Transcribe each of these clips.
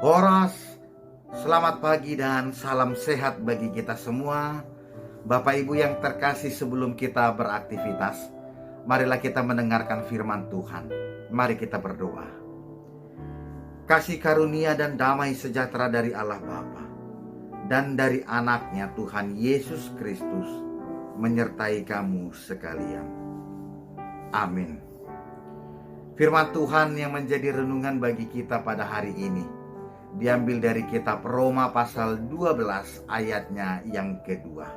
Horas, selamat pagi dan salam sehat bagi kita semua. Bapak Ibu yang terkasih, sebelum kita beraktivitas, marilah kita mendengarkan firman Tuhan. Mari kita berdoa. Kasih karunia dan damai sejahtera dari Allah Bapa dan dari anaknya Tuhan Yesus Kristus menyertai kamu sekalian. Amin. Firman Tuhan yang menjadi renungan bagi kita pada hari ini diambil dari kitab Roma pasal 12 ayatnya yang kedua.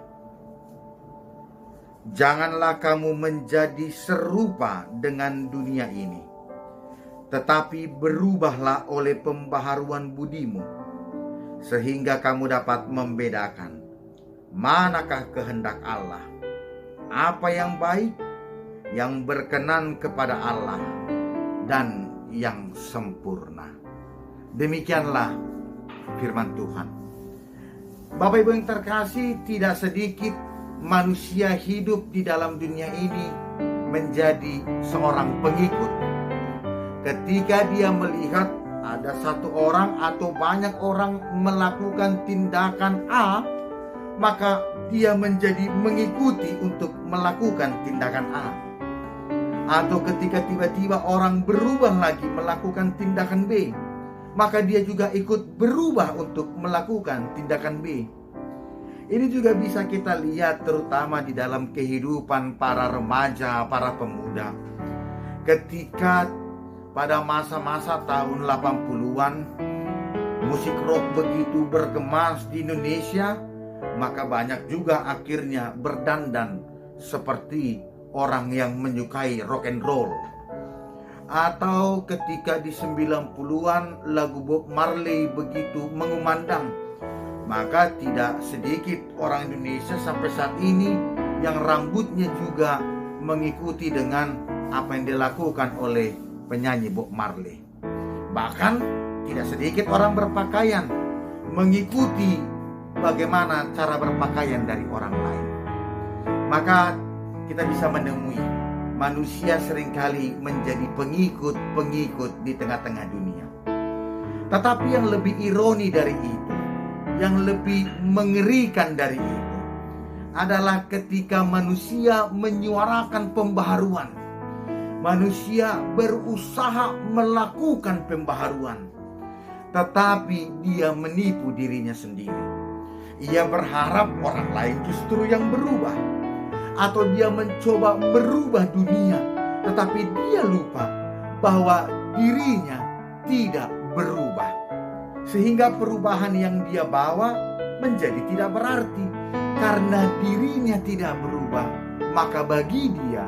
Janganlah kamu menjadi serupa dengan dunia ini, tetapi berubahlah oleh pembaharuan budimu, sehingga kamu dapat membedakan manakah kehendak Allah, apa yang baik, yang berkenan kepada Allah, dan yang sempurna. Demikianlah firman Tuhan. Bapak Ibu yang terkasih, tidak sedikit manusia hidup di dalam dunia ini menjadi seorang pengikut. Ketika dia melihat ada satu orang atau banyak orang melakukan tindakan A, maka dia menjadi mengikuti untuk melakukan tindakan A. Atau ketika tiba-tiba orang berubah lagi melakukan tindakan B, maka dia juga ikut berubah untuk melakukan tindakan B. Ini juga bisa kita lihat terutama di dalam kehidupan para remaja, para pemuda. Ketika pada masa-masa tahun 80-an musik rock begitu bergema di Indonesia, maka banyak juga akhirnya berdandan seperti orang yang menyukai rock and roll. Atau ketika di 90-an lagu Bob Marley begitu mengumandang, maka tidak sedikit orang Indonesia sampai saat ini yang rambutnya juga mengikuti dengan apa yang dilakukan oleh penyanyi Bob Marley. Bahkan tidak sedikit orang berpakaian mengikuti bagaimana cara berpakaian dari orang lain. Maka kita bisa menemui manusia seringkali menjadi pengikut-pengikut di tengah-tengah dunia. Tetapi yang lebih ironi dari itu, yang lebih mengerikan dari itu, adalah ketika manusia menyuarakan pembaharuan. Manusia berusaha melakukan pembaharuan, tetapi dia menipu dirinya sendiri. Ia berharap orang lain justru yang berubah, atau dia mencoba merubah dunia, tetapi dia lupa bahwa dirinya tidak berubah. Sehingga perubahan yang dia bawa menjadi tidak berarti. Karena dirinya tidak berubah, maka bagi dia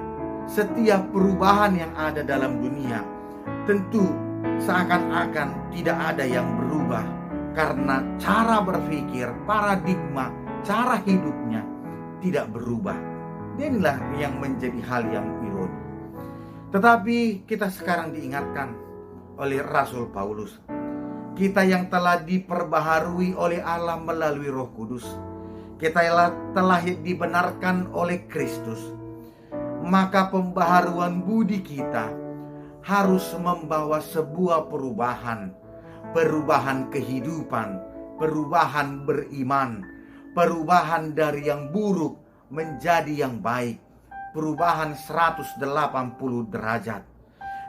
setiap perubahan yang ada dalam dunia tentu seakan-akan tidak ada yang berubah. Karena cara berpikir, paradigma, cara hidupnya tidak berubah. Inilah yang menjadi hal yang ironi. Tetapi kita sekarang diingatkan oleh Rasul Paulus, kita yang telah diperbaharui oleh Allah melalui Roh Kudus, kita telah dibenarkan oleh Kristus, maka pembaharuan budi kita harus membawa sebuah perubahan kehidupan, perubahan beriman, perubahan dari yang buruk menjadi yang baik, perubahan 180 derajat.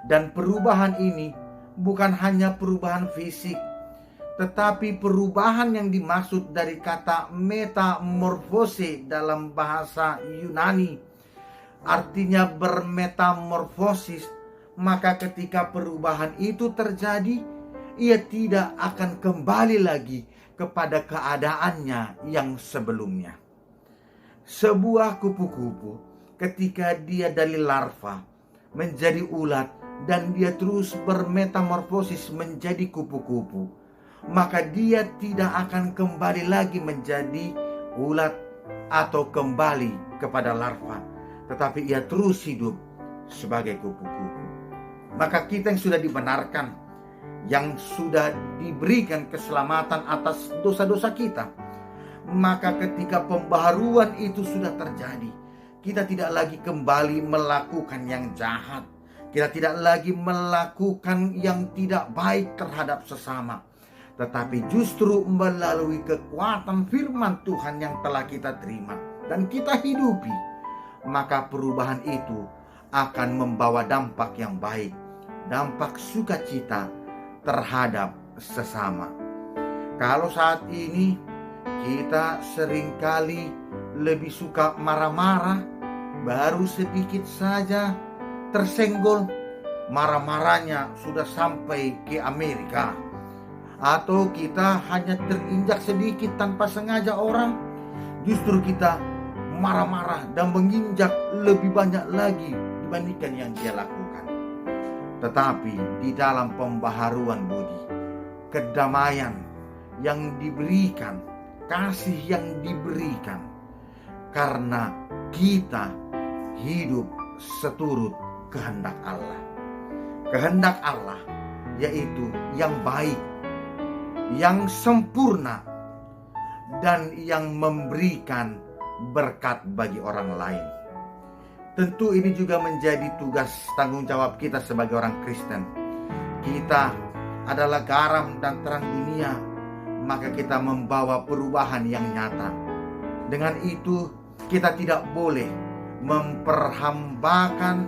Dan perubahan ini bukan hanya perubahan fisik, tetapi perubahan yang dimaksud dari kata metamorfose dalam bahasa Yunani, artinya bermetamorfosis. Maka ketika perubahan itu terjadi, ia tidak akan kembali lagi kepada keadaannya yang sebelumnya. Sebuah kupu-kupu ketika dia dari larva menjadi ulat dan dia terus bermetamorfosis menjadi kupu-kupu, maka dia tidak akan kembali lagi menjadi ulat atau kembali kepada larva, tetapi ia terus hidup sebagai kupu-kupu. Maka kita yang sudah dibenarkan, yang sudah diberikan keselamatan atas dosa-dosa kita, maka ketika pembaharuan itu sudah terjadi, kita tidak lagi kembali melakukan yang jahat, kita tidak lagi melakukan yang tidak baik terhadap sesama, tetapi justru melalui kekuatan firman Tuhan yang telah kita terima dan kita hidupi, maka perubahan itu akan membawa dampak yang baik, dampak sukacita terhadap sesama. Kalau saat ini kita seringkali lebih suka marah-marah, baru sedikit saja tersenggol, marah-marahnya sudah sampai ke Amerika. Atau kita hanya terinjak sedikit tanpa sengaja orang, justru kita marah-marah dan menginjak lebih banyak lagi dibandingkan yang dia lakukan. Tetapi di dalam pembaharuan budi, kedamaian yang diberikan, kasih yang diberikan, karena kita hidup seturut kehendak Allah. Kehendak Allah yaitu yang baik, yang sempurna, dan yang memberikan berkat bagi orang lain. Tentu ini juga menjadi tugas tanggung jawab kita sebagai orang Kristen. Kita adalah garam dan terang dunia, maka kita membawa perubahan yang nyata. Dengan itu kita tidak boleh memperhambakan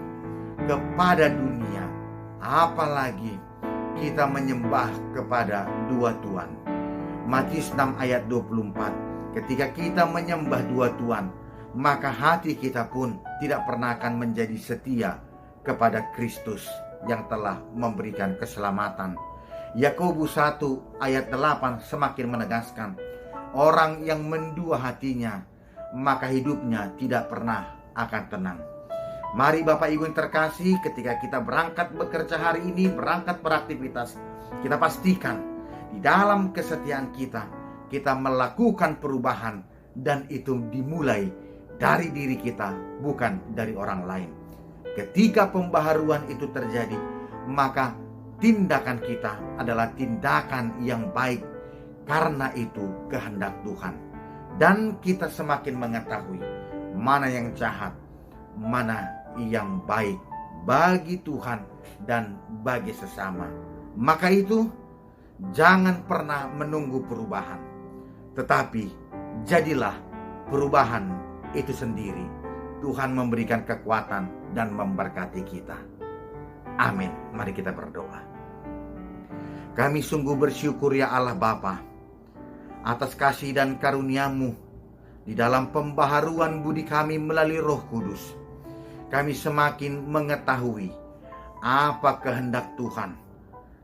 kepada dunia, apalagi kita menyembah kepada dua Tuhan. Matius 6 ayat 24. Ketika kita menyembah dua Tuhan, maka hati kita pun tidak pernah akan menjadi setia kepada Kristus yang telah memberikan keselamatan. Yakobus 1 ayat 8 semakin menegaskan, orang yang mendua hatinya, maka hidupnya tidak pernah akan tenang. Mari Bapak Ibu yang terkasih, ketika kita berangkat bekerja hari ini, berangkat beraktivitas, kita pastikan di dalam kesetiaan kita melakukan perubahan, dan itu dimulai dari diri kita, bukan dari orang lain. Ketika pembaharuan itu terjadi, maka tindakan kita adalah tindakan yang baik, karena itu kehendak Tuhan. Dan kita semakin mengetahui mana yang jahat, mana yang baik bagi Tuhan dan bagi sesama. Maka itu jangan pernah menunggu perubahan, tetapi jadilah perubahan itu sendiri. Tuhan memberikan kekuatan dan memberkati kita. Amin. Mari kita berdoa. Kami sungguh bersyukur ya Allah Bapa, atas kasih dan karunia-Mu di dalam pembaharuan budi kami melalui Roh Kudus. Kami semakin mengetahui apa kehendak Tuhan.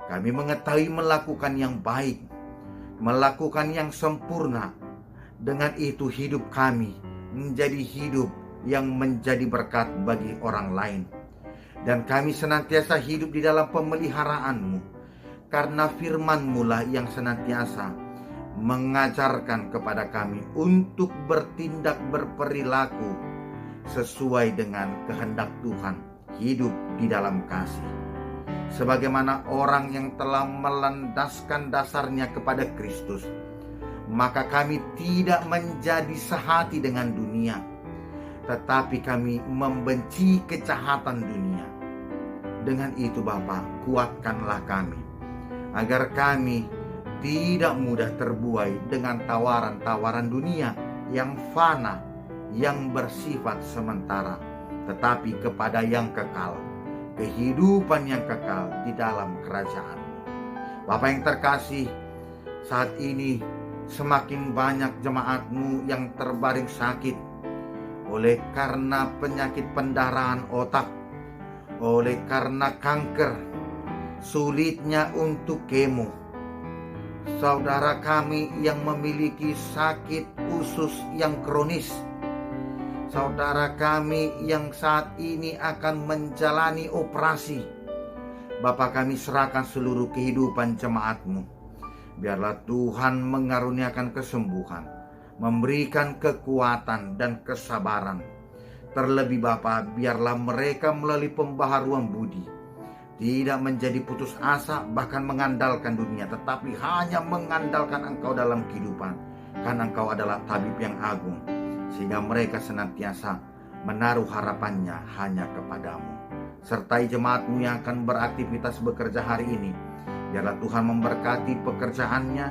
Kami mengetahui melakukan yang baik, melakukan yang sempurna. Dengan itu hidup kami menjadi hidup yang menjadi berkat bagi orang lain. Dan kami senantiasa hidup di dalam pemeliharaan-Mu, karena firman-Mu lah yang senantiasa mengajarkan kepada kami untuk bertindak berperilaku sesuai dengan kehendak Tuhan, hidup di dalam kasih. Sebagaimana orang yang telah melandaskan dasarnya kepada Kristus, maka kami tidak menjadi sehati dengan dunia, tetapi kami membenci kejahatan dunia. Dengan itu Bapa, kuatkanlah kami, agar kami tidak mudah terbuai dengan tawaran-tawaran dunia yang fana, yang bersifat sementara, tetapi kepada yang kekal, kehidupan yang kekal di dalam kerajaan-Mu. Bapak yang terkasih, saat ini semakin banyak jemaat-Mu yang terbaring sakit oleh karena penyakit pendarahan otak, oleh karena kanker, sulitnya untuk kemo. Saudara kami yang memiliki sakit usus yang kronis, saudara kami yang saat ini akan menjalani operasi, Bapa kami serahkan seluruh kehidupan jemaat-Mu. Biarlah Tuhan mengaruniakan kesembuhan, memberikan kekuatan dan kesabaran. Terlebih Bapa, biarlah mereka melalui pembaharuan budi tidak menjadi putus asa, bahkan mengandalkan dunia, tetapi hanya mengandalkan Engkau dalam kehidupan, karena Engkau adalah tabib yang agung, sehingga mereka senantiasa menaruh harapannya hanya kepadamu. Sertai jemaat-Mu yang akan beraktivitas bekerja hari ini, Biarlah Tuhan memberkati pekerjaannya,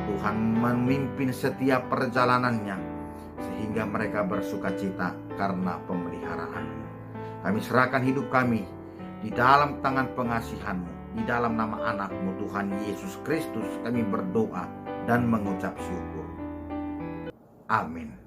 Tuhan memimpin setiap perjalanannya, sehingga mereka bersukacita karena pemeliharaan-Mu. Kami serahkan hidup kami di dalam tangan pengasihan-Mu. Di dalam nama anak-Mu Tuhan Yesus Kristus kami berdoa dan mengucap syukur. Amin.